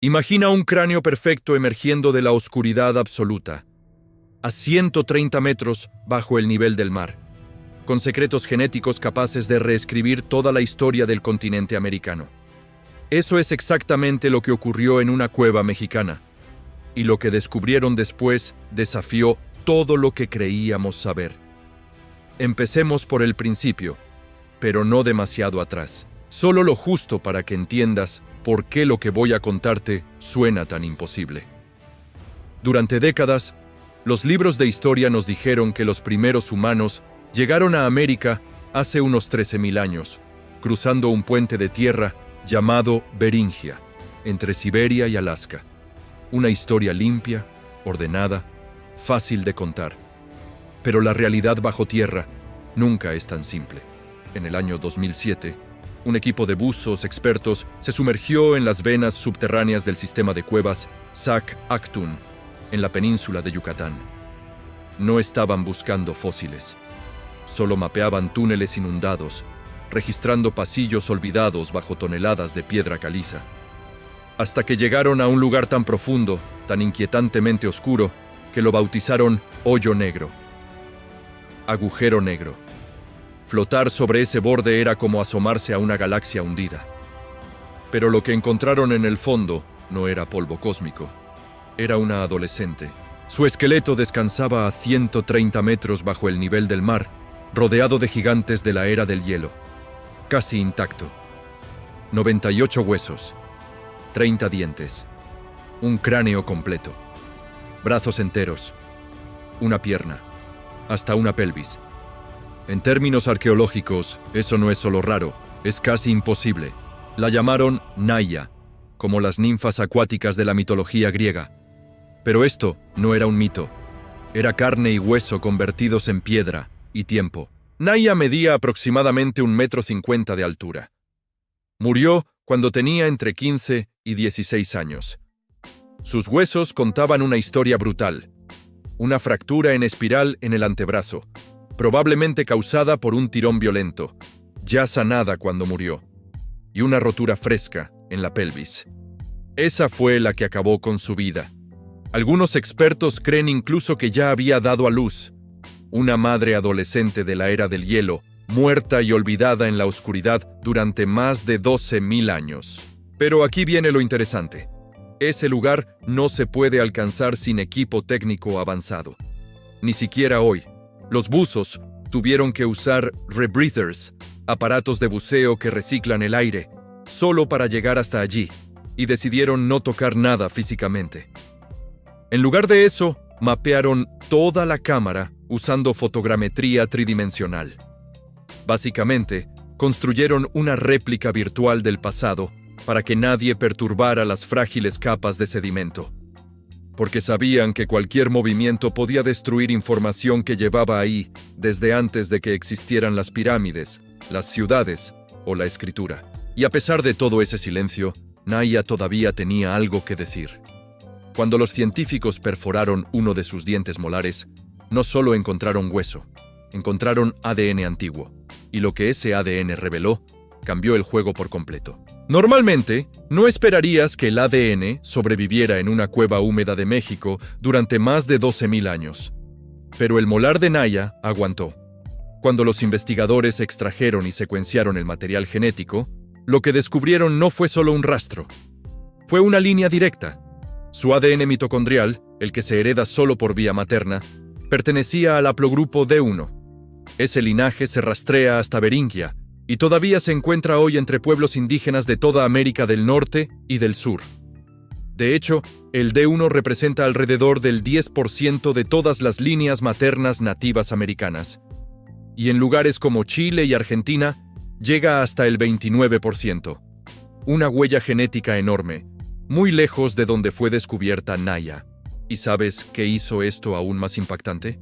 Imagina un cráneo perfecto emergiendo de la oscuridad absoluta, a 130 metros bajo el nivel del mar, con secretos genéticos capaces de reescribir toda la historia del continente americano. Eso es exactamente lo que ocurrió en una cueva mexicana, y lo que descubrieron después desafió todo lo que creíamos saber. Empecemos por el principio, pero no demasiado atrás. Solo lo justo para que entiendas por qué lo que voy a contarte suena tan imposible. Durante décadas, los libros de historia nos dijeron que los primeros humanos llegaron a América hace unos 13.000 años, cruzando un puente de tierra llamado Beringia, entre Siberia y Alaska. Una historia limpia, ordenada, fácil de contar. Pero la realidad bajo tierra nunca es tan simple. En el año 2007, un equipo de buzos expertos se sumergió en las venas subterráneas del sistema de cuevas Sac Actun, en la península de Yucatán. No estaban buscando fósiles, solo mapeaban túneles inundados, registrando pasillos olvidados bajo toneladas de piedra caliza. Hasta que llegaron a un lugar tan profundo, tan inquietantemente oscuro, que lo bautizaron Hoyo Negro. Agujero negro. Flotar sobre ese borde era como asomarse a una galaxia hundida. Pero lo que encontraron en el fondo no era polvo cósmico. Era una adolescente. Su esqueleto descansaba a 130 metros bajo el nivel del mar, rodeado de gigantes de la era del hielo. Casi intacto. 98 huesos. 30 dientes. Un cráneo completo. Brazos enteros. Una pierna. Hasta una pelvis. En términos arqueológicos, eso no es solo raro, es casi imposible. La llamaron Naya, como las ninfas acuáticas de la mitología griega. Pero esto no era un mito. Era carne y hueso convertidos en piedra y tiempo. Naya medía aproximadamente 1,50 m de altura. Murió cuando tenía entre 15 y 16 años. Sus huesos contaban una historia brutal. Una fractura en espiral en el antebrazo, probablemente causada por un tirón violento, ya sanada cuando murió, y una rotura fresca en la pelvis. Esa fue la que acabó con su vida. Algunos expertos creen incluso que ya había dado a luz. Una madre adolescente de la era del hielo, muerta y olvidada en la oscuridad durante más de 12.000 años. Pero aquí viene lo interesante. Ese lugar no se puede alcanzar sin equipo técnico avanzado. Ni siquiera hoy. Los buzos tuvieron que usar rebreathers, aparatos de buceo que reciclan el aire, solo para llegar hasta allí, y decidieron no tocar nada físicamente. En lugar de eso, mapearon toda la cámara usando fotogrametría tridimensional. Básicamente, construyeron una réplica virtual del pasado para que nadie perturbara las frágiles capas de sedimento. Porque sabían que cualquier movimiento podía destruir información que llevaba ahí desde antes de que existieran las pirámides, las ciudades o la escritura. Y a pesar de todo ese silencio, Naya todavía tenía algo que decir. Cuando los científicos perforaron uno de sus dientes molares, no solo encontraron hueso, encontraron ADN antiguo. Y lo que ese ADN reveló cambió el juego por completo. Normalmente, no esperarías que el ADN sobreviviera en una cueva húmeda de México durante más de 12.000 años. Pero el molar de Naya aguantó. Cuando los investigadores extrajeron y secuenciaron el material genético, lo que descubrieron no fue solo un rastro. Fue una línea directa. Su ADN mitocondrial, el que se hereda solo por vía materna, pertenecía al haplogrupo D1. Ese linaje se rastrea hasta Beringia, y todavía se encuentra hoy entre pueblos indígenas de toda América del Norte y del Sur. De hecho, el D1 representa alrededor del 10% de todas las líneas maternas nativas americanas. Y en lugares como Chile y Argentina, llega hasta el 29%. Una huella genética enorme, muy lejos de donde fue descubierta Naya. ¿Y sabes qué hizo esto aún más impactante?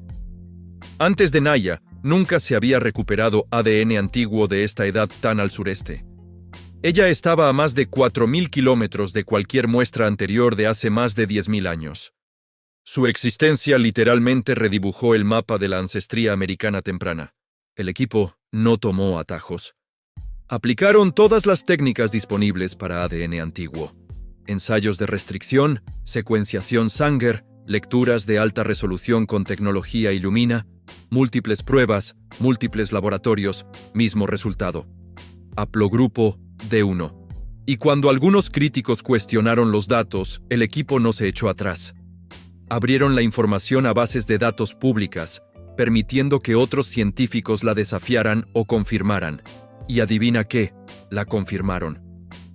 Antes de Naya, nunca se había recuperado ADN antiguo de esta edad tan al sureste. Ella estaba a más de 4.000 kilómetros de cualquier muestra anterior de hace más de 10.000 años. Su existencia literalmente redibujó el mapa de la ancestría americana temprana. El equipo no tomó atajos. Aplicaron todas las técnicas disponibles para ADN antiguo. ensayos de restricción, secuenciación Sanger, lecturas de alta resolución con tecnología Illumina, múltiples pruebas, múltiples laboratorios, mismo resultado. Haplogrupo D1. Y cuando algunos críticos cuestionaron los datos, el equipo no se echó atrás. Abrieron la información a bases de datos públicas, permitiendo que otros científicos la desafiaran o confirmaran. Y adivina qué, la confirmaron.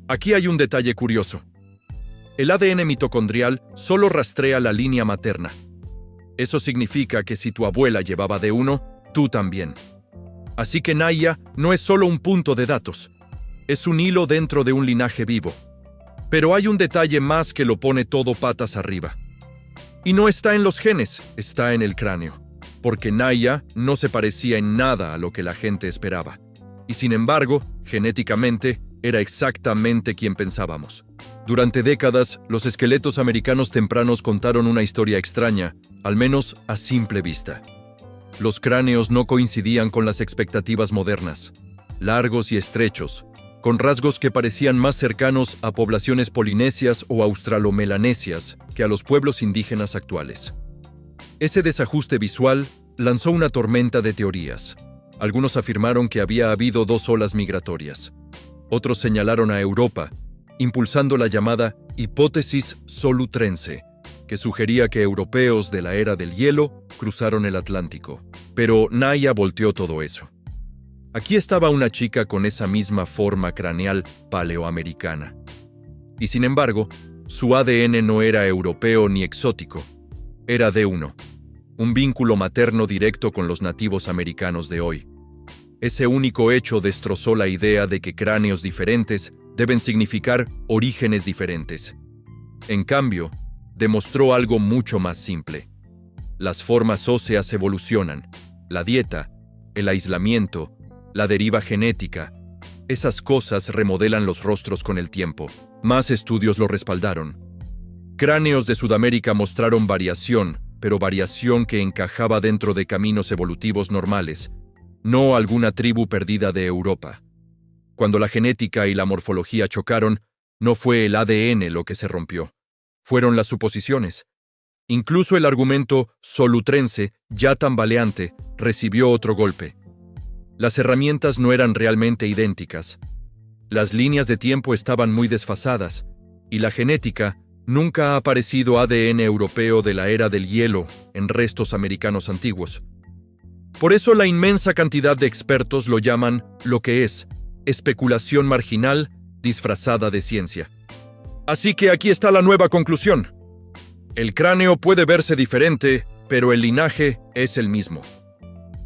Aquí hay un detalle curioso. El ADN mitocondrial solo rastrea la línea materna. Eso significa que si tu abuela llevaba D1, tú también. Así que Naya no es solo un punto de datos. Es un hilo dentro de un linaje vivo. Pero hay un detalle más que lo pone todo patas arriba. Y no está en los genes, está en el cráneo. Porque Naya no se parecía en nada a lo que la gente esperaba. Y sin embargo, genéticamente, era exactamente quien pensábamos. Durante décadas, los esqueletos americanos tempranos contaron una historia extraña, al menos a simple vista. Los cráneos no coincidían con las expectativas modernas, largos y estrechos, con rasgos que parecían más cercanos a poblaciones polinesias o australomelanesias que a los pueblos indígenas actuales. Ese desajuste visual lanzó una tormenta de teorías. Algunos afirmaron que había habido 2 olas migratorias. Otros señalaron a Europa, impulsando la llamada hipótesis solutrense, que sugería que europeos de la era del hielo cruzaron el Atlántico. Pero Naya volteó todo eso. Aquí estaba una chica con esa misma forma craneal paleoamericana. Y sin embargo, su ADN no era europeo ni exótico. Era D1, un vínculo materno directo con los nativos americanos de hoy. Ese único hecho destrozó la idea de que cráneos diferentes deben significar orígenes diferentes. En cambio, demostró algo mucho más simple. Las formas óseas evolucionan. La dieta, el aislamiento, la deriva genética, esas cosas remodelan los rostros con el tiempo. Más estudios lo respaldaron. Cráneos de Sudamérica mostraron variación, pero variación que encajaba dentro de caminos evolutivos normales, no alguna tribu perdida de Europa. Cuando la genética y la morfología chocaron, no fue el ADN lo que se rompió. Fueron las suposiciones. Incluso el argumento solutrense, ya tambaleante, recibió otro golpe. Las herramientas no eran realmente idénticas. Las líneas de tiempo estaban muy desfasadas, y la genética nunca ha aparecido ADN europeo de la era del hielo en restos americanos antiguos. Por eso la inmensa cantidad de expertos lo llaman lo que es especulación marginal disfrazada de ciencia. Así que aquí está la nueva conclusión. El cráneo puede verse diferente, pero el linaje es el mismo.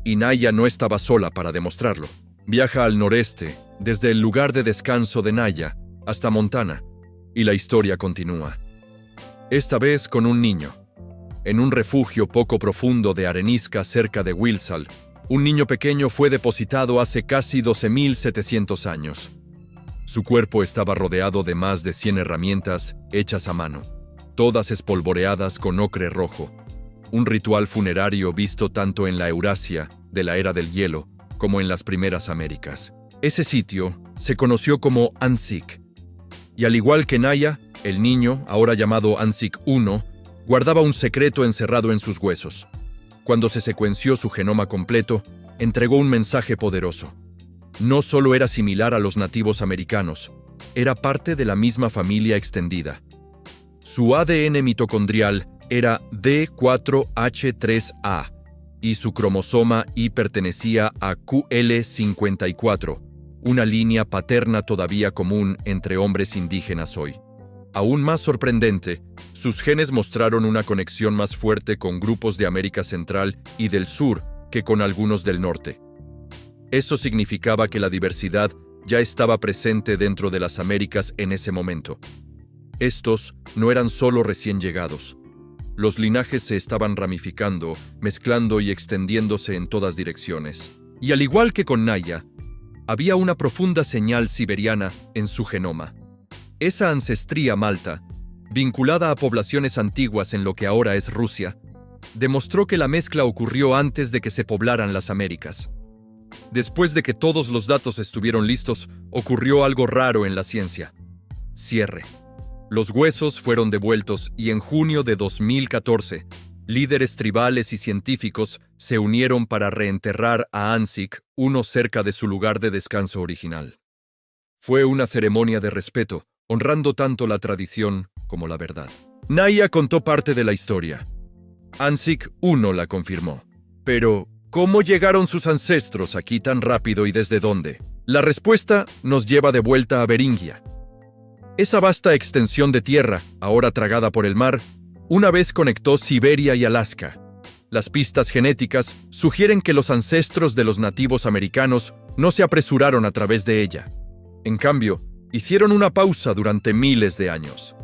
Y Naya no estaba sola para demostrarlo. Viaja al noreste, desde el lugar de descanso de Naya hasta Montana, y la historia continúa. Esta vez con un niño. En un refugio poco profundo de arenisca cerca de Wilsall, un niño pequeño fue depositado hace casi 12.700 años. Su cuerpo estaba rodeado de más de 100 herramientas hechas a mano, todas espolvoreadas con ocre rojo. Un ritual funerario visto tanto en la Eurasia, de la era del hielo, como en las primeras Américas. Ese sitio se conoció como Anzic. Y al igual que Naya, el niño, ahora llamado Anzic I, guardaba un secreto encerrado en sus huesos. Cuando se secuenció su genoma completo, entregó un mensaje poderoso. No solo era similar a los nativos americanos, era parte de la misma familia extendida. Su ADN mitocondrial era D4H3A y su cromosoma Y pertenecía a QL54, una línea paterna todavía común entre hombres indígenas hoy. Aún más sorprendente, sus genes mostraron una conexión más fuerte con grupos de América Central y del Sur que con algunos del Norte. Eso significaba que la diversidad ya estaba presente dentro de las Américas en ese momento. Estos no eran solo recién llegados. Los linajes se estaban ramificando, mezclando y extendiéndose en todas direcciones. Y al igual que con Naya, había una profunda señal siberiana en su genoma. Esa ancestría malta, vinculada a poblaciones antiguas en lo que ahora es Rusia, demostró que la mezcla ocurrió antes de que se poblaran las Américas. Después de que todos los datos estuvieron listos, ocurrió algo raro en la ciencia. Cierre. Los huesos fueron devueltos y en junio de 2014, líderes tribales y científicos se unieron para reenterrar a Anzic, uno cerca de su lugar de descanso original. Fue una ceremonia de respeto, honrando tanto la tradición como la verdad. Naya contó parte de la historia. Anzic I la confirmó. Pero, ¿cómo llegaron sus ancestros aquí tan rápido y desde dónde? La respuesta nos lleva de vuelta a Beringia. Esa vasta extensión de tierra, ahora tragada por el mar, una vez conectó Siberia y Alaska. Las pistas genéticas sugieren que los ancestros de los nativos americanos no se apresuraron a través de ella. En cambio, hicieron una pausa durante miles de años.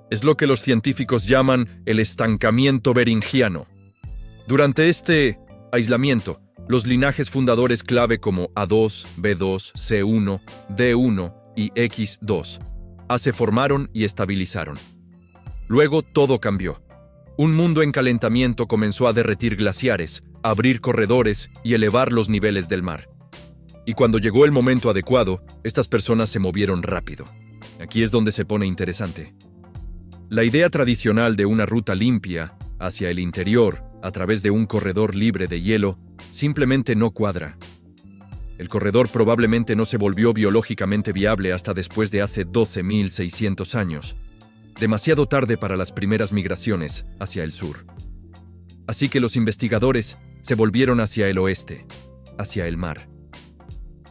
Es lo que los científicos llaman el estancamiento beringiano. Durante este aislamiento, los linajes fundadores clave como A2, B2, C1, D1 y X2 se formaron y estabilizaron. Luego todo cambió. Un mundo en calentamiento comenzó a derretir glaciares, abrir corredores y elevar los niveles del mar. Y cuando llegó el momento adecuado, estas personas se movieron rápido. Aquí es donde se pone interesante. La idea tradicional de una ruta limpia hacia el interior, a través de un corredor libre de hielo, simplemente no cuadra. El corredor probablemente no se volvió biológicamente viable hasta después de hace 12.600 años, demasiado tarde para las primeras migraciones hacia el sur. Así que los investigadores se volvieron hacia el oeste, hacia el mar.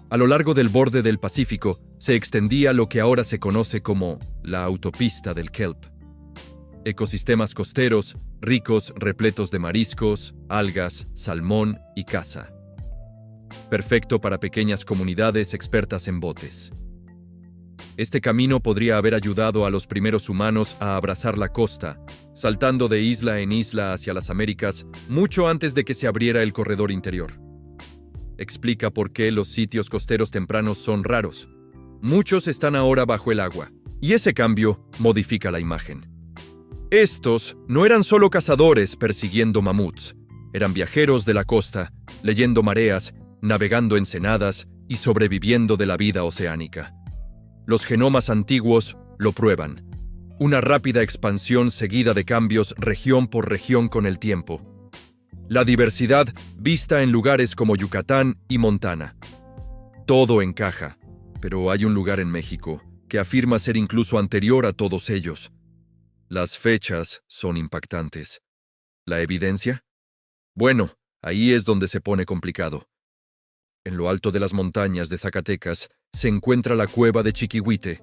A lo largo del borde del Pacífico se extendía lo que ahora se conoce como la autopista del kelp. Ecosistemas costeros, ricos, repletos de mariscos, algas, salmón y caza. Perfecto para pequeñas comunidades expertas en botes. Este camino podría haber ayudado a los primeros humanos a abrazar la costa, saltando de isla en isla hacia las Américas mucho antes de que se abriera el corredor interior. Explica por qué los sitios costeros tempranos son raros. Muchos están ahora bajo el agua, y ese cambio modifica la imagen. Estos no eran solo cazadores persiguiendo mamuts, eran viajeros de la costa, leyendo mareas, navegando ensenadas y sobreviviendo de la vida oceánica. Los genomas antiguos lo prueban. Una rápida expansión seguida de cambios región por región con el tiempo. La diversidad vista en lugares como Yucatán y Montana. Todo encaja, pero hay un lugar en México que afirma ser incluso anterior a todos ellos. Las fechas son impactantes. ¿La evidencia? Bueno, ahí es donde se pone complicado. En lo alto de las montañas de Zacatecas se encuentra la cueva de Chiquihuite,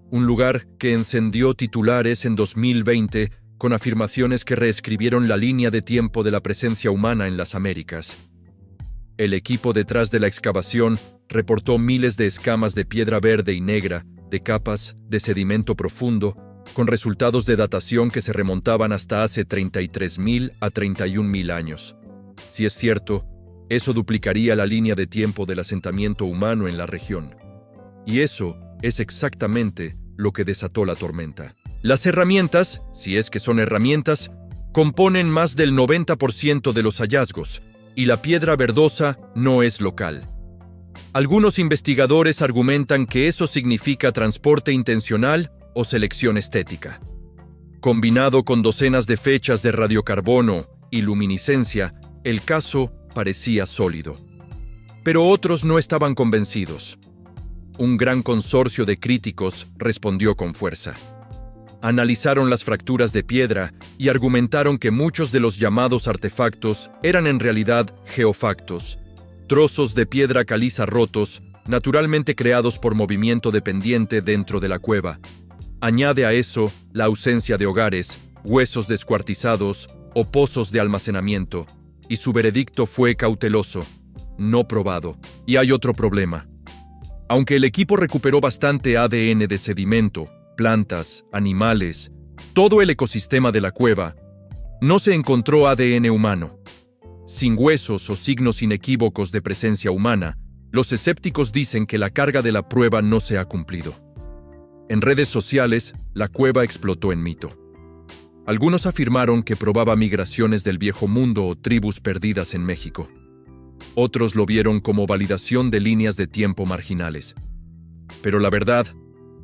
un lugar que encendió titulares en 2020 con afirmaciones que reescribieron la línea de tiempo de la presencia humana en las Américas. El equipo detrás de la excavación reportó miles de escamas de piedra verde y negra, de capas de sedimento profundo, con resultados de datación que se remontaban hasta hace 33.000 a 31.000 años. Si es cierto, eso duplicaría la línea de tiempo del asentamiento humano en la región. Y eso es exactamente lo que desató la tormenta. Las herramientas, si es que son herramientas, componen más del 90% de los hallazgos, y la piedra verdosa no es local. Algunos investigadores argumentan que eso significa transporte intencional o selección estética. Combinado con docenas de fechas de radiocarbono y luminiscencia, el caso parecía sólido. Pero otros no estaban convencidos. Un gran consorcio de críticos respondió con fuerza. Analizaron las fracturas de piedra y argumentaron que muchos de los llamados artefactos eran en realidad geofactos, trozos de piedra caliza rotos, naturalmente creados por movimiento dependiente dentro de la cueva. Añade a eso la ausencia de hogares, huesos descuartizados o pozos de almacenamiento, y su veredicto fue cauteloso, no probado. Y hay otro problema. Aunque el equipo recuperó bastante ADN de sedimento, plantas, animales, todo el ecosistema de la cueva, no se encontró ADN humano. Sin huesos o signos inequívocos de presencia humana, los escépticos dicen que la carga de la prueba no se ha cumplido. En redes sociales, la cueva explotó en mito. Algunos afirmaron que probaba migraciones del Viejo Mundo o tribus perdidas en México. Otros lo vieron como validación de líneas de tiempo marginales. Pero la verdad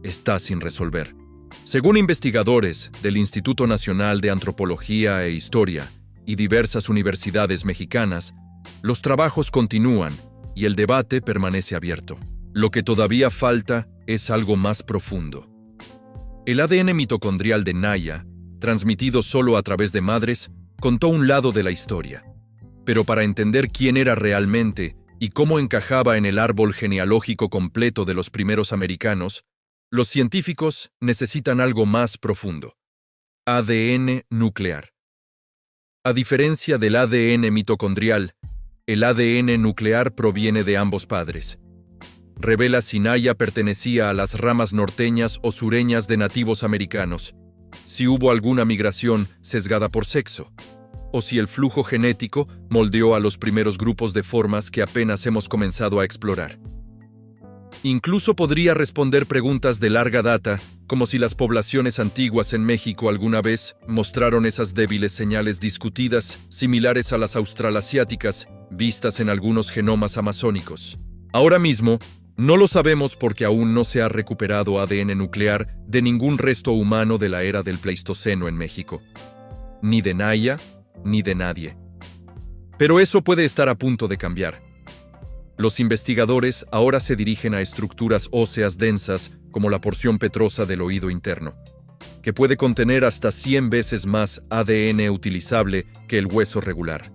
está sin resolver. Según investigadores del Instituto Nacional de Antropología e Historia y diversas universidades mexicanas, los trabajos continúan y el debate permanece abierto. Lo que todavía falta es algo más profundo. El ADN mitocondrial de Naya, transmitido solo a través de madres, contó un lado de la historia. Pero para entender quién era realmente y cómo encajaba en el árbol genealógico completo de los primeros americanos, los científicos necesitan algo más profundo: ADN nuclear. A diferencia del ADN mitocondrial, el ADN nuclear proviene de ambos padres. Revela si Naya pertenecía a las ramas norteñas o sureñas de nativos americanos, si hubo alguna migración sesgada por sexo, o si el flujo genético moldeó a los primeros grupos de formas que apenas hemos comenzado a explorar. Incluso podría responder preguntas de larga data, como si las poblaciones antiguas en México alguna vez mostraron esas débiles señales discutidas, similares a las australasiáticas, vistas en algunos genomas amazónicos. Ahora mismo, no lo sabemos porque aún no se ha recuperado ADN nuclear de ningún resto humano de la era del Pleistoceno en México. Ni de Naya, ni de nadie. Pero eso puede estar a punto de cambiar. Los investigadores ahora se dirigen a estructuras óseas densas como la porción petrosa del oído interno, que puede contener hasta 100 veces más ADN utilizable que el hueso regular.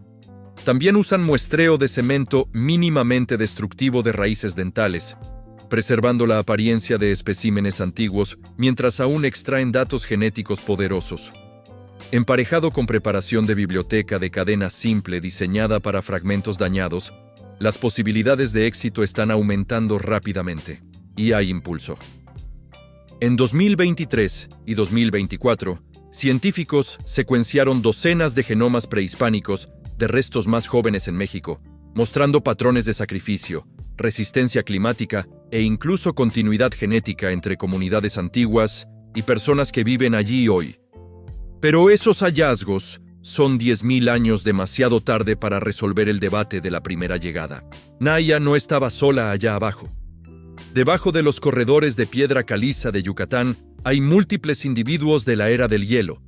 También usan muestreo de cemento mínimamente destructivo de raíces dentales, preservando la apariencia de especímenes antiguos mientras aún extraen datos genéticos poderosos. Emparejado con preparación de biblioteca de cadena simple diseñada para fragmentos dañados, las posibilidades de éxito están aumentando rápidamente, y hay impulso. En 2023 y 2024, científicos secuenciaron docenas de genomas prehispánicos de restos más jóvenes en México, mostrando patrones de sacrificio, resistencia climática e incluso continuidad genética entre comunidades antiguas y personas que viven allí hoy. Pero esos hallazgos son 10.000 años demasiado tarde para resolver el debate de la primera llegada. Naya no estaba sola allá abajo. Debajo de los corredores de piedra caliza de Yucatán hay múltiples individuos de la era del hielo,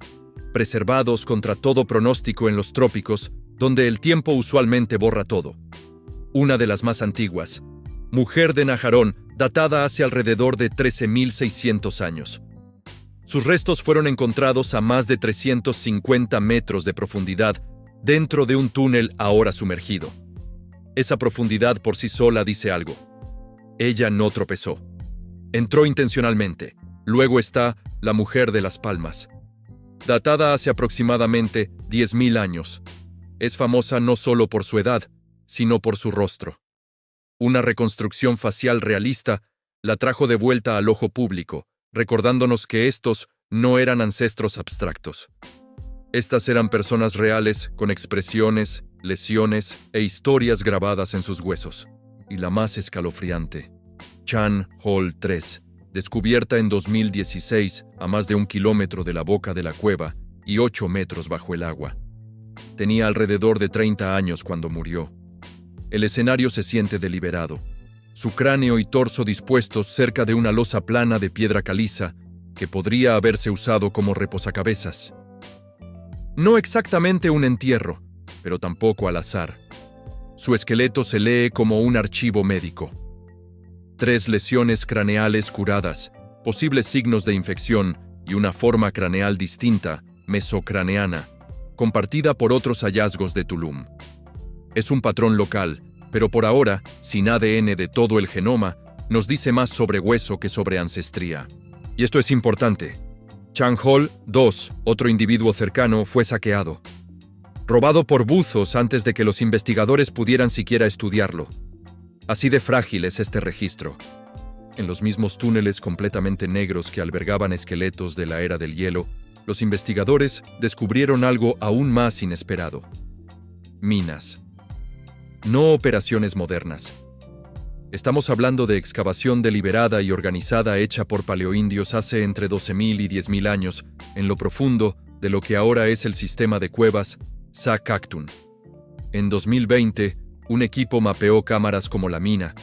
preservados contra todo pronóstico en los trópicos, donde el tiempo usualmente borra todo. Una de las más antiguas, Mujer de Najarón, datada hace alrededor de 13.600 años. Sus restos fueron encontrados a más de 350 metros de profundidad dentro de un túnel ahora sumergido. Esa profundidad por sí sola dice algo. Ella no tropezó. Entró intencionalmente. Luego está la Mujer de las Palmas, datada hace aproximadamente 10.000 años. Es famosa no solo por su edad, sino por su rostro. Una reconstrucción facial realista la trajo de vuelta al ojo público, recordándonos que estos no eran ancestros abstractos. Estas eran personas reales con expresiones, lesiones e historias grabadas en sus huesos. Y la más escalofriante, Chan Hall 3, descubierta en 2016 a más de 1 kilómetro de la boca de la cueva y 8 metros bajo el agua. Tenía alrededor de 30 años cuando murió. El escenario se siente deliberado. Su cráneo y torso dispuestos cerca de una losa plana de piedra caliza que podría haberse usado como reposacabezas. No exactamente un entierro, pero tampoco al azar. Su esqueleto se lee como un archivo médico. 3 lesiones craneales curadas, posibles signos de infección y una forma craneal distinta, mesocraneana, compartida por otros hallazgos de Tulum. Es un patrón local, pero por ahora, sin ADN de todo el genoma, nos dice más sobre hueso que sobre ancestría. Y esto es importante. Chan Hall 2, otro individuo cercano, fue saqueado. Robado por buzos antes de que los investigadores pudieran siquiera estudiarlo. Así de frágil es este registro. En los mismos túneles completamente negros que albergaban esqueletos de la era del hielo, los investigadores descubrieron algo aún más inesperado. Minas. No operaciones modernas. Estamos hablando de excavación deliberada y organizada hecha por paleoindios hace entre 12.000 y 10.000 años en lo profundo de lo que ahora es el sistema de cuevas Sa-Cactun. En 2020, un equipo mapeó cámaras como la mina,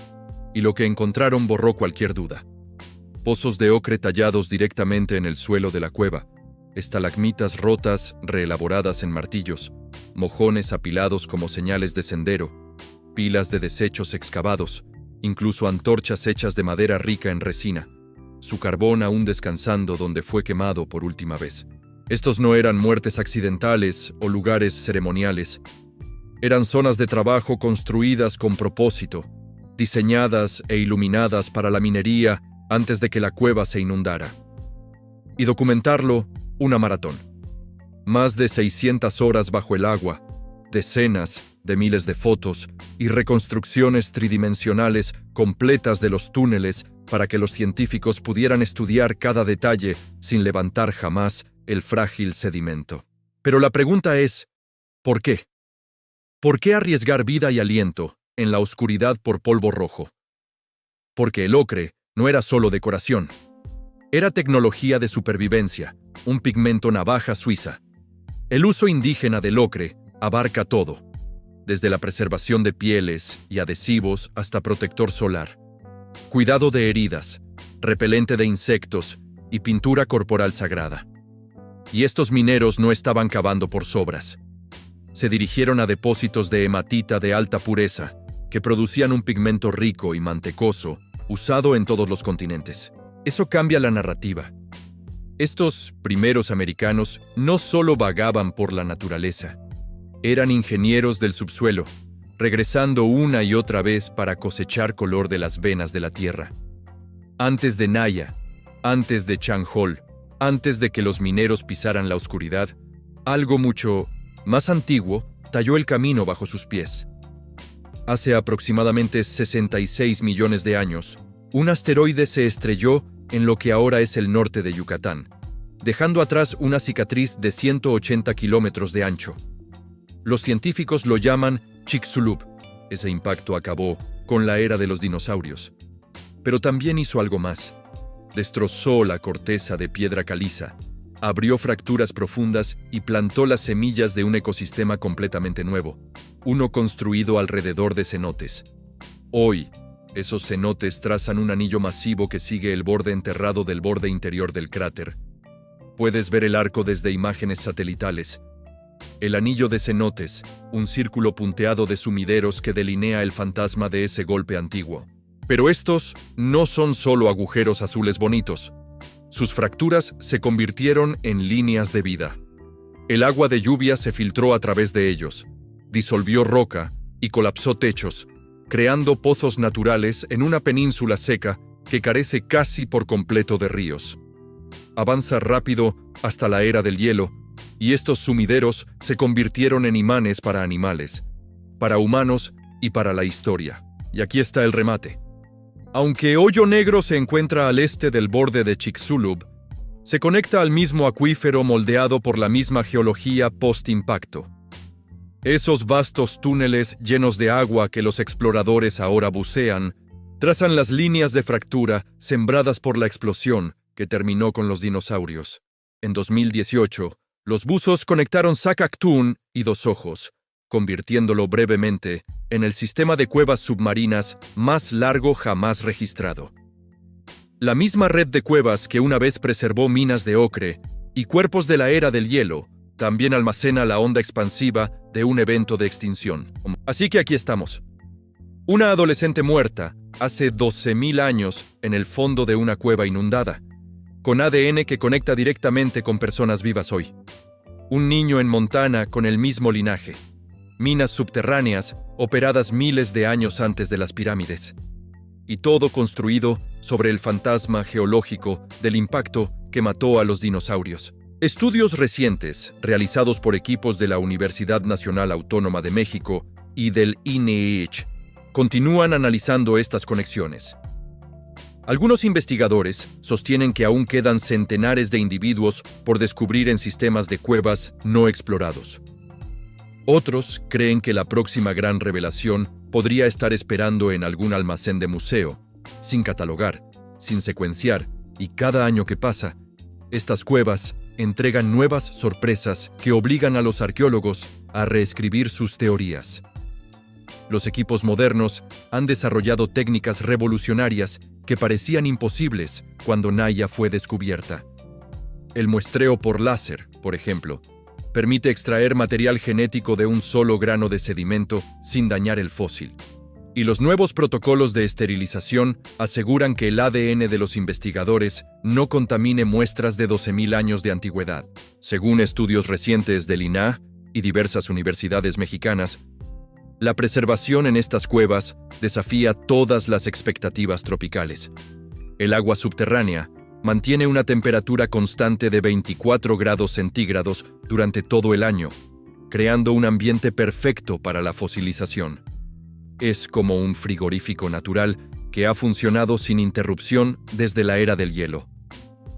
y lo que encontraron borró cualquier duda. pozos de ocre tallados directamente en el suelo de la cueva, estalagmitas rotas reelaboradas en martillos, mojones apilados como señales de sendero, pilas de desechos excavados, incluso antorchas hechas de madera rica en resina, su carbón aún descansando donde fue quemado por última vez. Estos no eran muertes accidentales o lugares ceremoniales. Eran zonas de trabajo construidas con propósito, diseñadas e iluminadas para la minería antes de que la cueva se inundara. Y documentarlo, una maratón. Más de 600 horas bajo el agua, decenas de miles de fotos y reconstrucciones tridimensionales completas de los túneles para que los científicos pudieran estudiar cada detalle sin levantar jamás el frágil sedimento. Pero la pregunta es, ¿por qué? ¿Por qué arriesgar vida y aliento en la oscuridad por polvo rojo? Porque el ocre no era solo decoración. Era tecnología de supervivencia, un pigmento navaja suiza. El uso indígena del ocre abarca todo, desde la preservación de pieles y adhesivos hasta protector solar, cuidado de heridas, repelente de insectos y pintura corporal sagrada. Y estos mineros no estaban cavando por sobras. Se dirigieron a depósitos de hematita de alta pureza, que producían un pigmento rico y mantecoso, usado en todos los continentes. Eso cambia la narrativa. Estos primeros americanos no solo vagaban por la naturaleza, eran ingenieros del subsuelo, regresando una y otra vez para cosechar color de las venas de la tierra. Antes de Naya, antes de Changhol, antes de que los mineros pisaran la oscuridad, algo mucho más antiguo talló el camino bajo sus pies. Hace aproximadamente 66 millones de años, un asteroide se estrelló en lo que ahora es el norte de Yucatán, dejando atrás una cicatriz de 180 kilómetros de ancho. Los científicos lo llaman Chicxulub. Ese impacto acabó con la era de los dinosaurios. Pero también hizo algo más. Destrozó la corteza de piedra caliza, abrió fracturas profundas y plantó las semillas de un ecosistema completamente nuevo, uno construido alrededor de cenotes. Hoy, esos cenotes trazan un anillo masivo que sigue el borde enterrado del borde interior del cráter. Puedes ver el arco desde imágenes satelitales. El anillo de cenotes, un círculo punteado de sumideros que delinea el fantasma de ese golpe antiguo. Pero estos no son solo agujeros azules bonitos. Sus fracturas se convirtieron en líneas de vida. El agua de lluvia se filtró a través de ellos, disolvió roca y colapsó techos, creando pozos naturales en una península seca que carece casi por completo de ríos. Avanza rápido hasta la era del hielo, y estos sumideros se convirtieron en imanes para animales, para humanos y para la historia. Y aquí está el remate. Aunque Hoyo Negro se encuentra al este del borde de Chicxulub, se conecta al mismo acuífero moldeado por la misma geología post-impacto. Esos vastos túneles llenos de agua que los exploradores ahora bucean, trazan las líneas de fractura sembradas por la explosión que terminó con los dinosaurios. En 2018, los buzos conectaron Sakak'tun y Dos Ojos, convirtiéndolo brevemente en el sistema de cuevas submarinas más largo jamás registrado. La misma red de cuevas que una vez preservó minas de ocre y cuerpos de la era del hielo, también almacena la onda expansiva de un evento de extinción. Así que aquí estamos. Una adolescente muerta hace 12.000 años en el fondo de una cueva inundada, con ADN que conecta directamente con personas vivas hoy. Un niño en Montana con el mismo linaje. Minas subterráneas operadas miles de años antes de las pirámides. Y todo construido sobre el fantasma geológico del impacto que mató a los dinosaurios. Estudios recientes, realizados por equipos de la Universidad Nacional Autónoma de México y del INEH, continúan analizando estas conexiones. Algunos investigadores sostienen que aún quedan centenares de individuos por descubrir en sistemas de cuevas no explorados. Otros creen que la próxima gran revelación podría estar esperando en algún almacén de museo, sin catalogar, sin secuenciar, y cada año que pasa, estas cuevas entregan nuevas sorpresas que obligan a los arqueólogos a reescribir sus teorías. Los equipos modernos han desarrollado técnicas revolucionarias que parecían imposibles cuando Naya fue descubierta. El muestreo por láser, por ejemplo, permite extraer material genético de un solo grano de sedimento sin dañar el fósil. Y los nuevos protocolos de esterilización aseguran que el ADN de los investigadores no contamine muestras de 12.000 años de antigüedad. Según estudios recientes del INAH y diversas universidades mexicanas, la preservación en estas cuevas desafía todas las expectativas tropicales. El agua subterránea mantiene una temperatura constante de 24 grados centígrados durante todo el año, creando un ambiente perfecto para la fosilización. Es como un frigorífico natural que ha funcionado sin interrupción desde la era del hielo.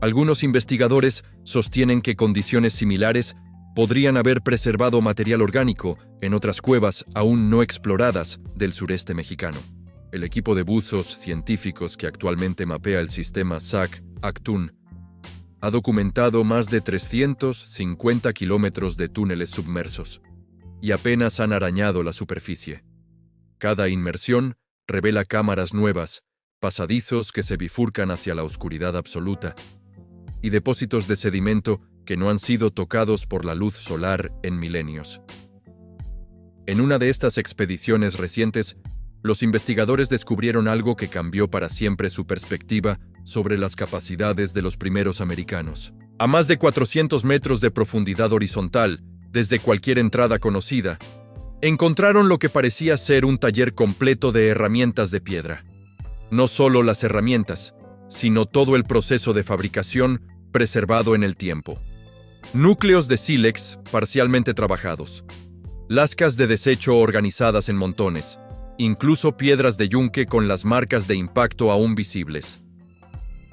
Algunos investigadores sostienen que condiciones similares podrían haber preservado material orgánico en otras cuevas aún no exploradas del sureste mexicano. El equipo de buzos científicos que actualmente mapea el sistema SAC-ACTUN ha documentado más de 350 kilómetros de túneles submersos y apenas han arañado la superficie. Cada inmersión revela cámaras nuevas, pasadizos que se bifurcan hacia la oscuridad absoluta y depósitos de sedimento que no han sido tocados por la luz solar en milenios. En una de estas expediciones recientes, los investigadores descubrieron algo que cambió para siempre su perspectiva sobre las capacidades de los primeros americanos. A más de 400 metros de profundidad horizontal, desde cualquier entrada conocida, encontraron lo que parecía ser un taller completo de herramientas de piedra. No solo las herramientas, sino todo el proceso de fabricación preservado en el tiempo. Núcleos de sílex parcialmente trabajados, lascas de desecho organizadas en montones, incluso piedras de yunque con las marcas de impacto aún visibles.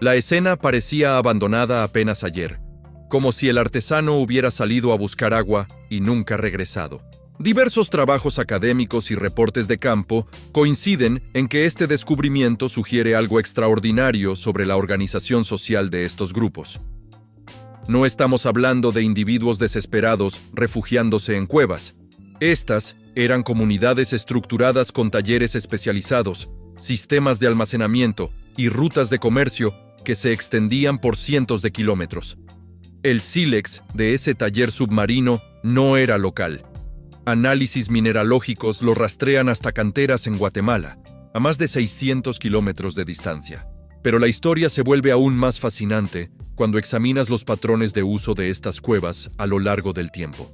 La escena parecía abandonada apenas ayer, como si el artesano hubiera salido a buscar agua y nunca regresado. Diversos trabajos académicos y reportes de campo coinciden en que este descubrimiento sugiere algo extraordinario sobre la organización social de estos grupos. No estamos hablando de individuos desesperados refugiándose en cuevas. Estas eran comunidades estructuradas con talleres especializados, sistemas de almacenamiento y rutas de comercio que se extendían por cientos de kilómetros. El sílex de ese taller submarino no era local. Análisis mineralógicos lo rastrean hasta canteras en Guatemala, a más de 600 kilómetros de distancia. Pero la historia se vuelve aún más fascinante cuando examinas los patrones de uso de estas cuevas a lo largo del tiempo.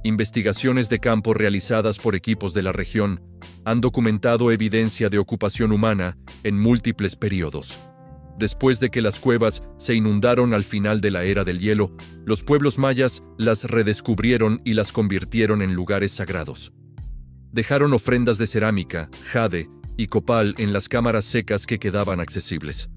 Investigaciones de campo realizadas por equipos de la región han documentado evidencia de ocupación humana en múltiples períodos. Después de que las cuevas se inundaron al final de la era del hielo, los pueblos mayas las redescubrieron y las convirtieron en lugares sagrados. Dejaron ofrendas de cerámica, jade y copal en las cámaras secas que quedaban accesibles.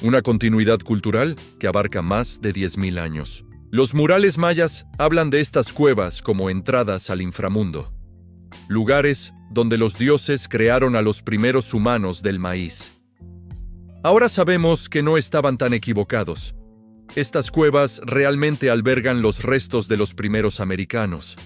Una continuidad cultural que abarca más de 10.000 años. Los murales mayas hablan de estas cuevas como entradas al inframundo, lugares donde los dioses crearon a los primeros humanos del maíz. Ahora sabemos que no estaban tan equivocados. Estas cuevas realmente albergan los restos de los primeros americanos.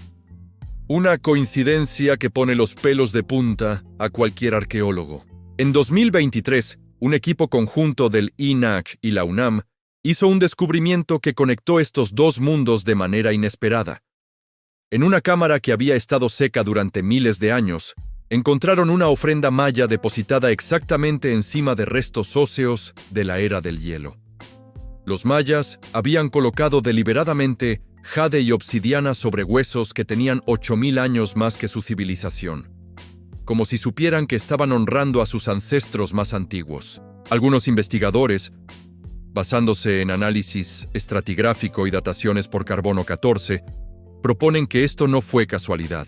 Una coincidencia que pone los pelos de punta a cualquier arqueólogo. En 2023, un equipo conjunto del INAH y la UNAM hizo un descubrimiento que conectó estos dos mundos de manera inesperada. En una cámara que había estado seca durante miles de años, encontraron una ofrenda maya depositada exactamente encima de restos óseos de la era del hielo. Los mayas habían colocado deliberadamente jade y obsidiana sobre huesos que tenían 8.000 años más que su civilización, como si supieran que estaban honrando a sus ancestros más antiguos. Algunos investigadores, basándose en análisis estratigráfico y dataciones por carbono 14, proponen que esto no fue casualidad.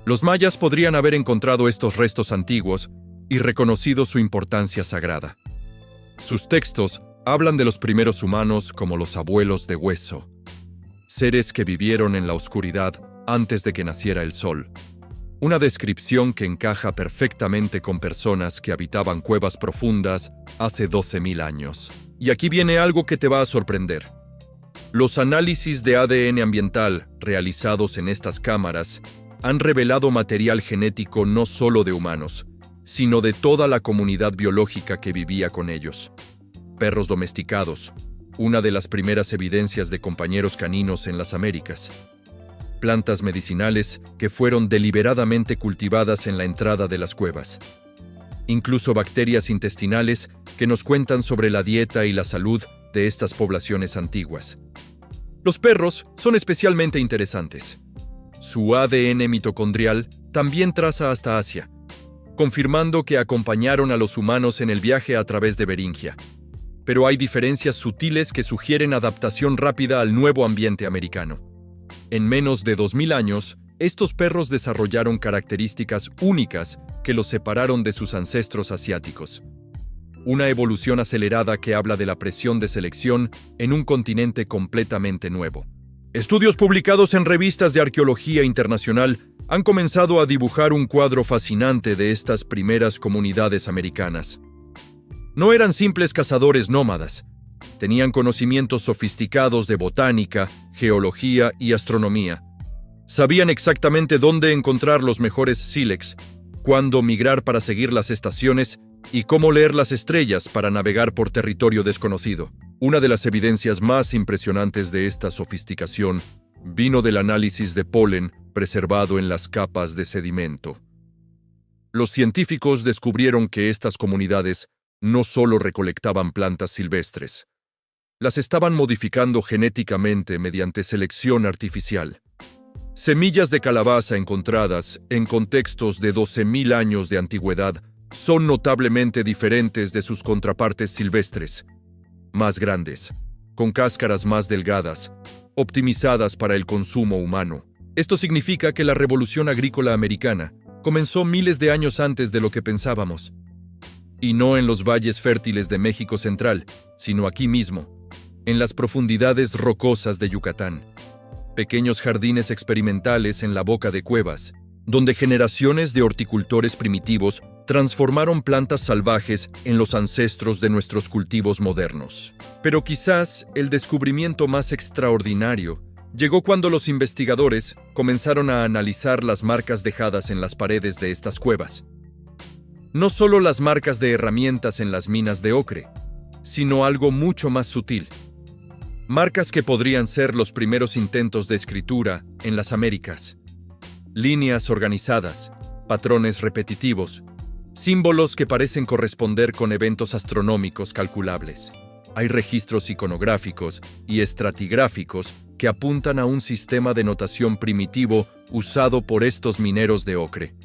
Los mayas podrían haber encontrado estos restos antiguos y reconocido su importancia sagrada. Sus textos hablan de los primeros humanos como los abuelos de hueso, seres que vivieron en la oscuridad antes de que naciera el sol. Una descripción que encaja perfectamente con personas que habitaban cuevas profundas hace 12.000 años. Y aquí viene algo que te va a sorprender. Los análisis de ADN ambiental realizados en estas cámaras han revelado material genético no solo de humanos, sino de toda la comunidad biológica que vivía con ellos. Perros domesticados, una de las primeras evidencias de compañeros caninos en las Américas. Plantas medicinales que fueron deliberadamente cultivadas en la entrada de las cuevas. Incluso bacterias intestinales que nos cuentan sobre la dieta y la salud de estas poblaciones antiguas. Los perros son especialmente interesantes. Su ADN mitocondrial también traza hasta Asia, confirmando que acompañaron a los humanos en el viaje a través de Beringia. Pero hay diferencias sutiles que sugieren adaptación rápida al nuevo ambiente americano. En menos de 2000 años, estos perros desarrollaron características únicas que los separaron de sus ancestros asiáticos. Una evolución acelerada que habla de la presión de selección en un continente completamente nuevo. Estudios publicados en revistas de arqueología internacional han comenzado a dibujar un cuadro fascinante de estas primeras comunidades americanas. No eran simples cazadores nómadas. Tenían conocimientos sofisticados de botánica, geología y astronomía. Sabían exactamente dónde encontrar los mejores sílex, cuándo migrar para seguir las estaciones y cómo leer las estrellas para navegar por territorio desconocido. Una de las evidencias más impresionantes de esta sofisticación vino del análisis de polen preservado en las capas de sedimento. Los científicos descubrieron que estas comunidades no solo recolectaban plantas silvestres, las estaban modificando genéticamente mediante selección artificial. Semillas de calabaza encontradas en contextos de 12.000 años de antigüedad son notablemente diferentes de sus contrapartes silvestres, más grandes, con cáscaras más delgadas, optimizadas para el consumo humano. Esto significa que la revolución agrícola americana comenzó miles de años antes de lo que pensábamos. Y no en los valles fértiles de México Central, sino aquí mismo, en las profundidades rocosas de Yucatán. Pequeños jardines experimentales en la boca de cuevas, donde generaciones de horticultores primitivos transformaron plantas salvajes en los ancestros de nuestros cultivos modernos. Pero quizás el descubrimiento más extraordinario llegó cuando los investigadores comenzaron a analizar las marcas dejadas en las paredes de estas cuevas. No solo las marcas de herramientas en las minas de ocre, sino algo mucho más sutil. Marcas que podrían ser los primeros intentos de escritura en las Américas. Líneas organizadas, patrones repetitivos, símbolos que parecen corresponder con eventos astronómicos calculables. Hay registros iconográficos y estratigráficos que apuntan a un sistema de notación primitivo usado por estos mineros de ocre.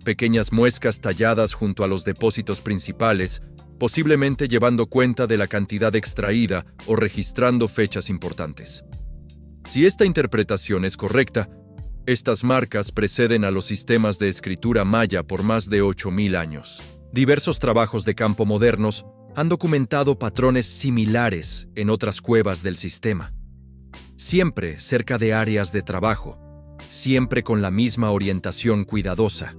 Pequeñas muescas talladas junto a los depósitos principales, posiblemente llevando cuenta de la cantidad extraída o registrando fechas importantes. Si esta interpretación es correcta, estas marcas preceden a los sistemas de escritura maya por más de 8.000 años. Diversos trabajos de campo modernos han documentado patrones similares en otras cuevas del sistema. Siempre cerca de áreas de trabajo, siempre con la misma orientación cuidadosa.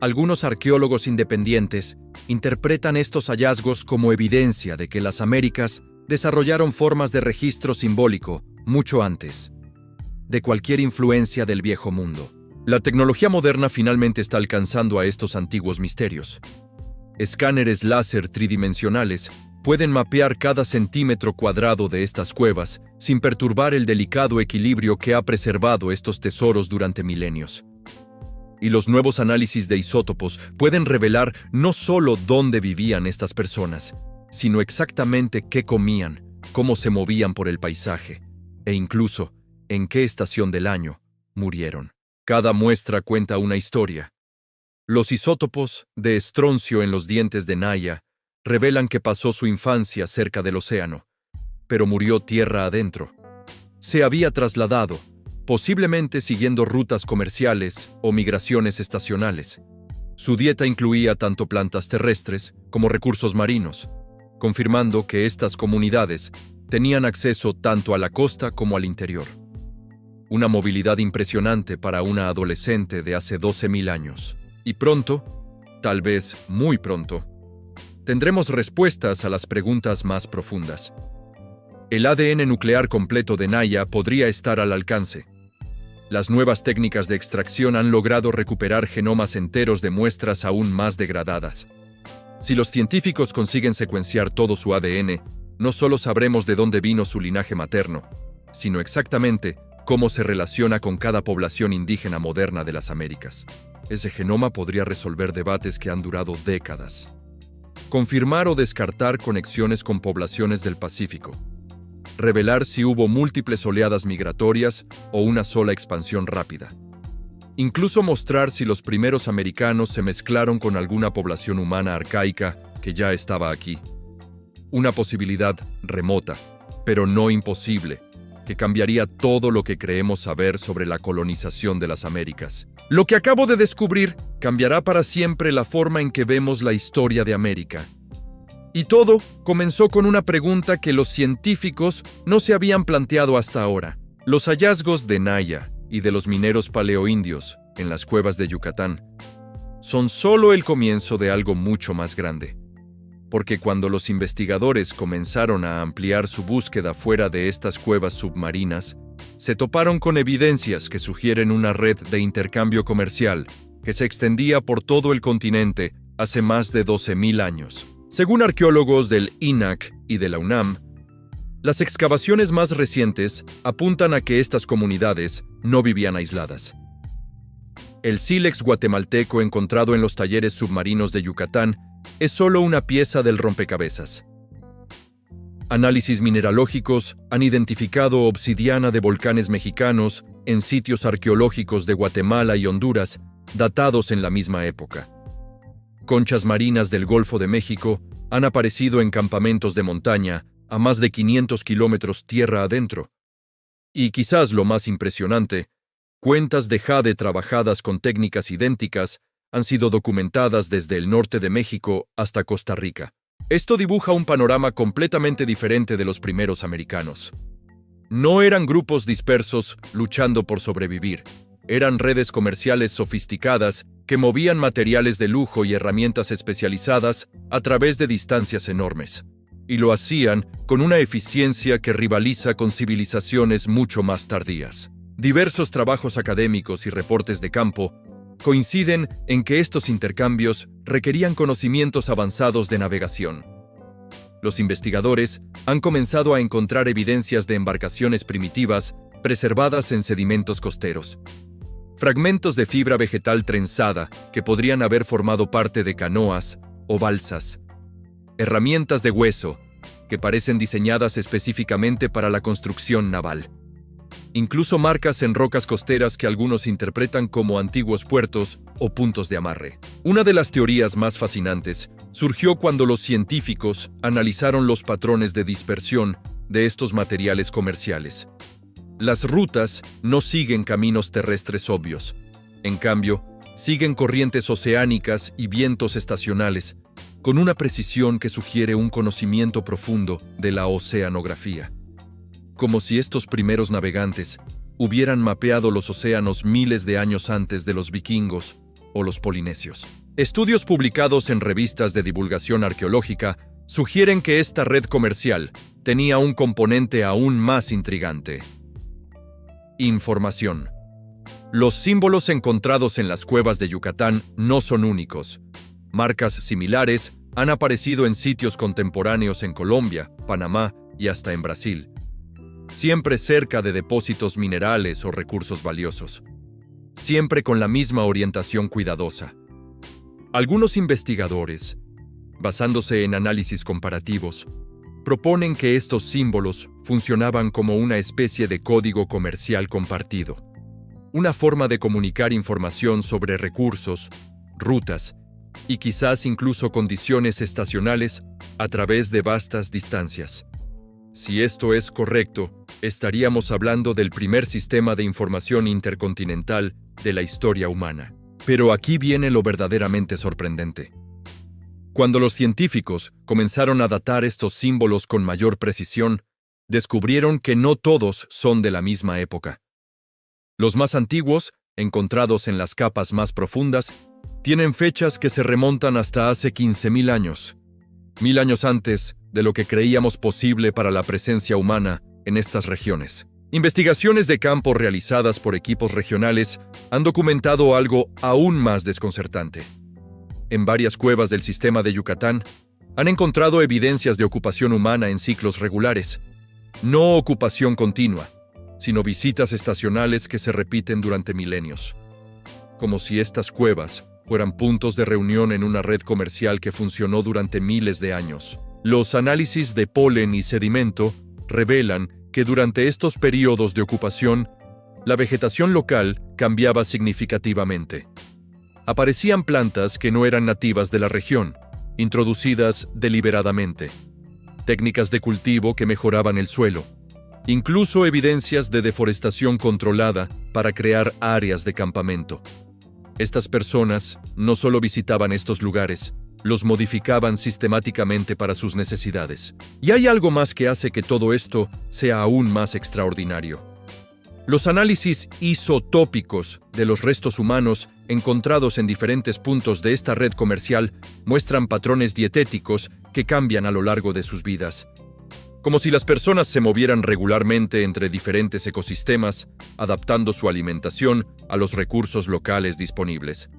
Algunos arqueólogos independientes interpretan estos hallazgos como evidencia de que las Américas desarrollaron formas de registro simbólico mucho antes de cualquier influencia del Viejo Mundo. La tecnología moderna finalmente está alcanzando a estos antiguos misterios. Escáneres láser tridimensionales pueden mapear cada centímetro cuadrado de estas cuevas sin perturbar el delicado equilibrio que ha preservado estos tesoros durante milenios. Y los nuevos análisis de isótopos pueden revelar no solo dónde vivían estas personas, sino exactamente qué comían, cómo se movían por el paisaje, e incluso en qué estación del año murieron. Cada muestra cuenta una historia. Los isótopos de estroncio en los dientes de Naya revelan que pasó su infancia cerca del océano, pero murió tierra adentro. Se había trasladado, posiblemente siguiendo rutas comerciales o migraciones estacionales. Su dieta incluía tanto plantas terrestres como recursos marinos, confirmando que estas comunidades tenían acceso tanto a la costa como al interior. Una movilidad impresionante para una adolescente de hace 12.000 años. Y pronto, tal vez muy pronto, tendremos respuestas a las preguntas más profundas. El ADN nuclear completo de Naya podría estar al alcance. Las nuevas técnicas de extracción han logrado recuperar genomas enteros de muestras aún más degradadas. Si los científicos consiguen secuenciar todo su ADN, no solo sabremos de dónde vino su linaje materno, sino exactamente cómo se relaciona con cada población indígena moderna de las Américas. Ese genoma podría resolver debates que han durado décadas. Confirmar o descartar conexiones con poblaciones del Pacífico. Revelar si hubo múltiples oleadas migratorias o una sola expansión rápida. Incluso mostrar si los primeros americanos se mezclaron con alguna población humana arcaica que ya estaba aquí. Una posibilidad remota, pero no imposible, que cambiaría todo lo que creemos saber sobre la colonización de las Américas. Lo que acabo de descubrir cambiará para siempre la forma en que vemos la historia de América. Y todo comenzó con una pregunta que los científicos no se habían planteado hasta ahora. Los hallazgos de Naya y de los mineros paleoindios en las cuevas de Yucatán son solo el comienzo de algo mucho más grande. Porque cuando los investigadores comenzaron a ampliar su búsqueda fuera de estas cuevas submarinas, se toparon con evidencias que sugieren una red de intercambio comercial que se extendía por todo el continente hace más de 12.000 años. Según arqueólogos del INAH y de la UNAM, las excavaciones más recientes apuntan a que estas comunidades no vivían aisladas. El sílex guatemalteco encontrado en los talleres submarinos de Yucatán es solo una pieza del rompecabezas. Análisis mineralógicos han identificado obsidiana de volcanes mexicanos en sitios arqueológicos de Guatemala y Honduras, datados en la misma época. Conchas marinas del Golfo de México han aparecido en campamentos de montaña a más de 500 kilómetros tierra adentro. Y quizás lo más impresionante, cuentas de jade trabajadas con técnicas idénticas han sido documentadas desde el norte de México hasta Costa Rica. Esto dibuja un panorama completamente diferente de los primeros americanos. No eran grupos dispersos luchando por sobrevivir. Eran redes comerciales sofisticadas que movían materiales de lujo y herramientas especializadas a través de distancias enormes. Y lo hacían con una eficiencia que rivaliza con civilizaciones mucho más tardías. Diversos trabajos académicos y reportes de campo coinciden en que estos intercambios requerían conocimientos avanzados de navegación. Los investigadores han comenzado a encontrar evidencias de embarcaciones primitivas preservadas en sedimentos costeros. Fragmentos de fibra vegetal trenzada que podrían haber formado parte de canoas o balsas. Herramientas de hueso que parecen diseñadas específicamente para la construcción naval. Incluso marcas en rocas costeras que algunos interpretan como antiguos puertos o puntos de amarre. Una de las teorías más fascinantes surgió cuando los científicos analizaron los patrones de dispersión de estos materiales comerciales. Las rutas no siguen caminos terrestres obvios. En cambio, siguen corrientes oceánicas y vientos estacionales, con una precisión que sugiere un conocimiento profundo de la oceanografía. Como si estos primeros navegantes hubieran mapeado los océanos miles de años antes de los vikingos o los polinesios. Estudios publicados en revistas de divulgación arqueológica sugieren que esta red comercial tenía un componente aún más intrigante. Información. Los símbolos encontrados en las cuevas de Yucatán no son únicos. Marcas similares han aparecido en sitios contemporáneos en Colombia, Panamá y hasta en Brasil, siempre cerca de depósitos minerales o recursos valiosos, siempre con la misma orientación cuidadosa. Algunos investigadores, basándose en análisis comparativos, proponen que estos símbolos funcionaban como una especie de código comercial compartido, una forma de comunicar información sobre recursos, rutas y quizás incluso condiciones estacionales a través de vastas distancias. Si esto es correcto, estaríamos hablando del primer sistema de información intercontinental de la historia humana. Pero aquí viene lo verdaderamente sorprendente. Cuando los científicos comenzaron a datar estos símbolos con mayor precisión, descubrieron que no todos son de la misma época. Los más antiguos, encontrados en las capas más profundas, tienen fechas que se remontan hasta hace 15.000 años, 1.000 años antes de lo que creíamos posible para la presencia humana en estas regiones. Investigaciones de campo realizadas por equipos regionales han documentado algo aún más desconcertante. En varias cuevas del sistema de Yucatán han encontrado evidencias de ocupación humana en ciclos regulares, no ocupación continua, sino visitas estacionales que se repiten durante milenios. Como si estas cuevas fueran puntos de reunión en una red comercial que funcionó durante miles de años. Los análisis de polen y sedimento revelan que durante estos periodos de ocupación, la vegetación local cambiaba significativamente. Aparecían plantas que no eran nativas de la región, introducidas deliberadamente, técnicas de cultivo que mejoraban el suelo, incluso evidencias de deforestación controlada para crear áreas de campamento. Estas personas no solo visitaban estos lugares, los modificaban sistemáticamente para sus necesidades. Y hay algo más que hace que todo esto sea aún más extraordinario. Los análisis isotópicos de los restos humanos encontrados en diferentes puntos de esta red comercial muestran patrones dietéticos que cambian a lo largo de sus vidas. Como si las personas se movieran regularmente entre diferentes ecosistemas, adaptando su alimentación a los recursos locales disponibles.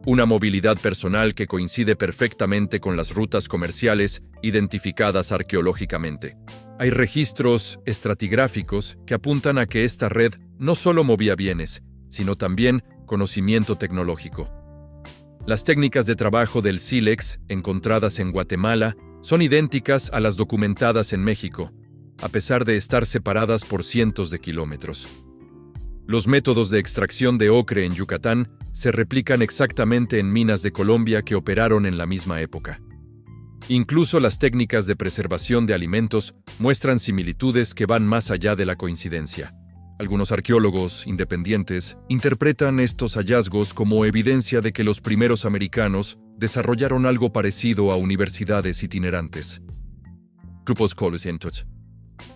Una movilidad personal que coincide perfectamente con las rutas comerciales identificadas arqueológicamente. Hay registros estratigráficos que apuntan a que esta red no solo movía bienes, sino también conocimiento tecnológico. Las técnicas de trabajo del sílex encontradas en Guatemala son idénticas a las documentadas en México, a pesar de estar separadas por cientos de kilómetros. Los métodos de extracción de ocre en Yucatán se replican exactamente en minas de Colombia que operaron en la misma época. Incluso las técnicas de preservación de alimentos muestran similitudes que van más allá de la coincidencia. Algunos arqueólogos independientes interpretan estos hallazgos como evidencia de que los primeros americanos desarrollaron algo parecido a universidades itinerantes. Grupos colegiados,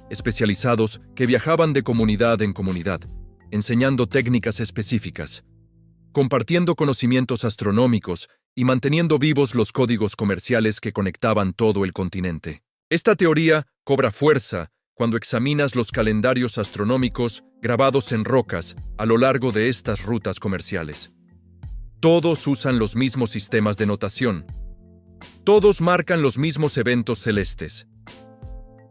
especializados que viajaban de comunidad en comunidad, enseñando técnicas específicas, compartiendo conocimientos astronómicos y manteniendo vivos los códigos comerciales que conectaban todo el continente. Esta teoría cobra fuerza cuando examinas los calendarios astronómicos grabados en rocas a lo largo de estas rutas comerciales. Todos usan los mismos sistemas de notación. Todos marcan los mismos eventos celestes.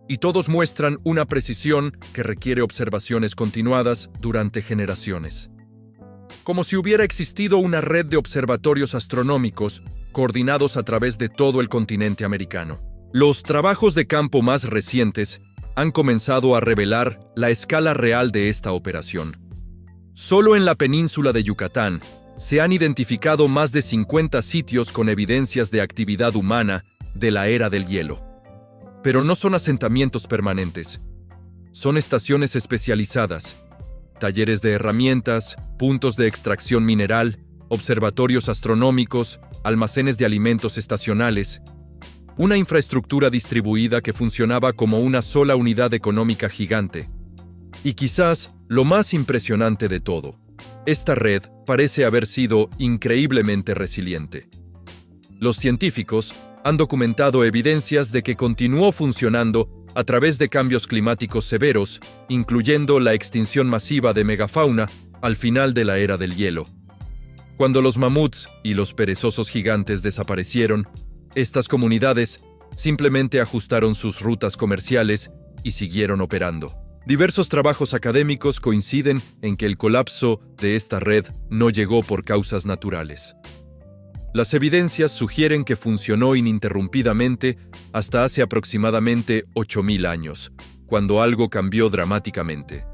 Y todos muestran una precisión que requiere observaciones continuadas durante generaciones. Como si hubiera existido una red de observatorios astronómicos coordinados a través de todo el continente americano. Los trabajos de campo más recientes han comenzado a revelar la escala real de esta operación. Solo en la península de Yucatán se han identificado más de 50 sitios con evidencias de actividad humana de la era del hielo. Pero no son asentamientos permanentes. Son estaciones especializadas, talleres de herramientas, puntos de extracción mineral, observatorios astronómicos, almacenes de alimentos estacionales, una infraestructura distribuida que funcionaba como una sola unidad económica gigante. Y quizás lo más impresionante de todo, esta red parece haber sido increíblemente resiliente. Los científicos han documentado evidencias de que continuó funcionando a través de cambios climáticos severos, incluyendo la extinción masiva de megafauna al final de la era del hielo. Cuando los mamuts y los perezosos gigantes desaparecieron, estas comunidades simplemente ajustaron sus rutas comerciales y siguieron operando. Diversos trabajos académicos coinciden en que el colapso de esta red no llegó por causas naturales. Las evidencias sugieren que funcionó ininterrumpidamente hasta hace aproximadamente 8.000 años, cuando algo cambió dramáticamente.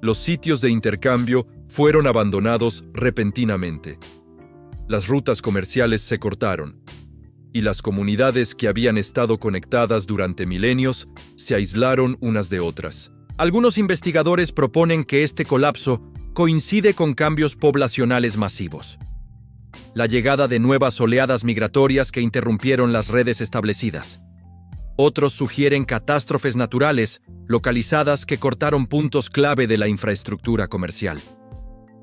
Los sitios de intercambio fueron abandonados repentinamente. Las rutas comerciales se cortaron, y las comunidades que habían estado conectadas durante milenios se aislaron unas de otras. Algunos investigadores proponen que este colapso coincide con cambios poblacionales masivos. La llegada de nuevas oleadas migratorias que interrumpieron las redes establecidas. Otros sugieren catástrofes naturales localizadas que cortaron puntos clave de la infraestructura comercial.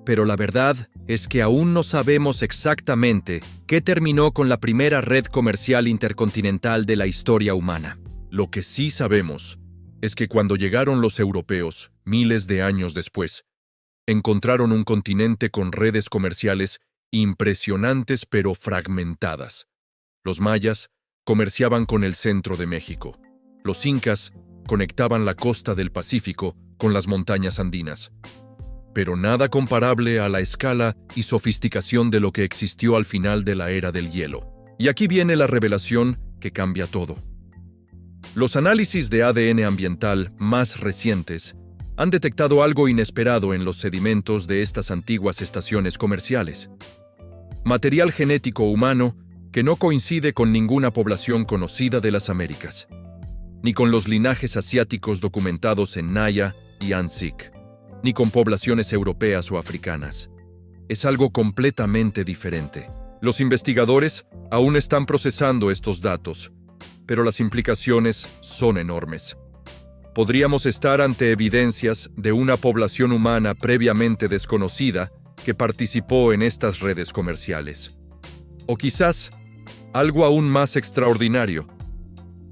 Pero la verdad es que aún no sabemos exactamente qué terminó con la primera red comercial intercontinental de la historia humana. Lo que sí sabemos es que cuando llegaron los europeos, miles de años después, encontraron un continente con redes comerciales impresionantes pero fragmentadas. Los mayas comerciaban con el centro de México. Los incas conectaban la costa del Pacífico con las montañas andinas. Pero nada comparable a la escala y sofisticación de lo que existió al final de la era del hielo. Y aquí viene la revelación que cambia todo. Los análisis de ADN ambiental más recientes han detectado algo inesperado en los sedimentos de estas antiguas estaciones comerciales. Material genético humano que no coincide con ninguna población conocida de las Américas, ni con los linajes asiáticos documentados en Naya y Ansik, ni con poblaciones europeas o africanas. Es algo completamente diferente. Los investigadores aún están procesando estos datos, pero las implicaciones son enormes. Podríamos estar ante evidencias de una población humana previamente desconocida que participó en estas redes comerciales. O quizás, algo aún más extraordinario,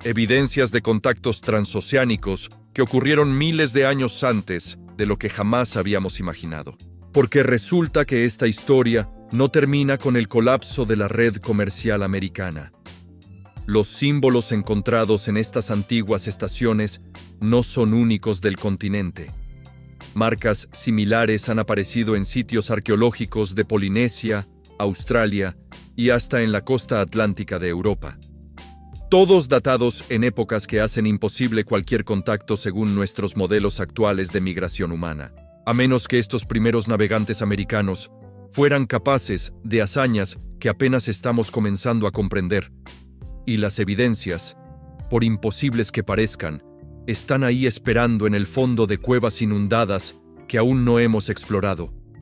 evidencias de contactos transoceánicos que ocurrieron miles de años antes de lo que jamás habíamos imaginado. Porque resulta que esta historia no termina con el colapso de la red comercial americana. Los símbolos encontrados en estas antiguas estaciones no son únicos del continente. Marcas similares han aparecido en sitios arqueológicos de Polinesia, Australia y hasta en la costa atlántica de Europa. Todos datados en épocas que hacen imposible cualquier contacto según nuestros modelos actuales de migración humana, a menos que estos primeros navegantes americanos fueran capaces de hazañas que apenas estamos comenzando a comprender. Y las evidencias, por imposibles que parezcan, están ahí esperando en el fondo de cuevas inundadas que aún no hemos explorado.